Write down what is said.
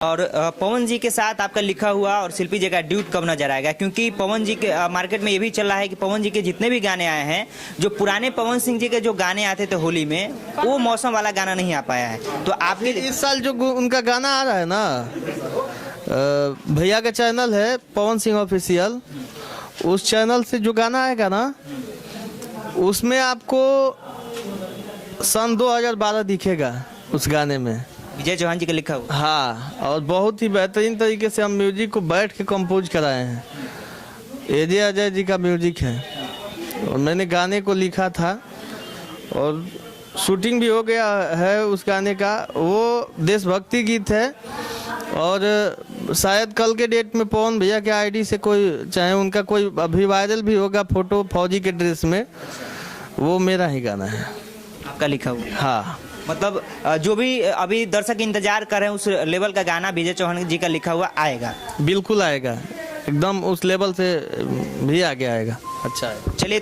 और पवन जी के साथ आपका लिखा हुआ और शिल्पी जी का ड्यूट कब नजर आएगा? क्योंकि पवन जी के मार्केट में ये भी चल रहा है कि पवन जी के जितने भी गाने आए हैं, जो पुराने पवन सिंह जी के जो गाने आते थे होली में, वो मौसम वाला गाना नहीं आ पाया है। तो आपके इस साल जो उनका गाना आ रहा है ना, भैया का चैनल है पवन सिंह ऑफिशियल, उस चैनल से जो गाना आएगा ना, उसमें आपको सन 2012 दिखेगा उस गाने में, विजय चौहान जी का लिखा हुआ। हाँ, और बहुत ही बेहतरीन तरीके से हम म्यूजिक को बैठ के कंपोज कराए हैं। एजे अजय जी का म्यूजिक है और मैंने गाने को लिखा था और शूटिंग भी हो गया है उस गाने का। वो देशभक्ति गीत है और शायद कल के डेट में पवन भैया के आईडी से कोई, चाहे उनका कोई अभी वायरल भी होगा फोटो फौजी के ड्रेस में, वो मेरा ही गाना है, आपका लिखा हुआ। हाँ। मतलब जो भी अभी दर्शक इंतजार कर रहे हैं, उस लेवल का गाना विजय चौहान जी का लिखा हुआ आएगा। बिल्कुल आएगा, एकदम उस लेवल से भी आगे आएगा। अच्छा है, चलिए।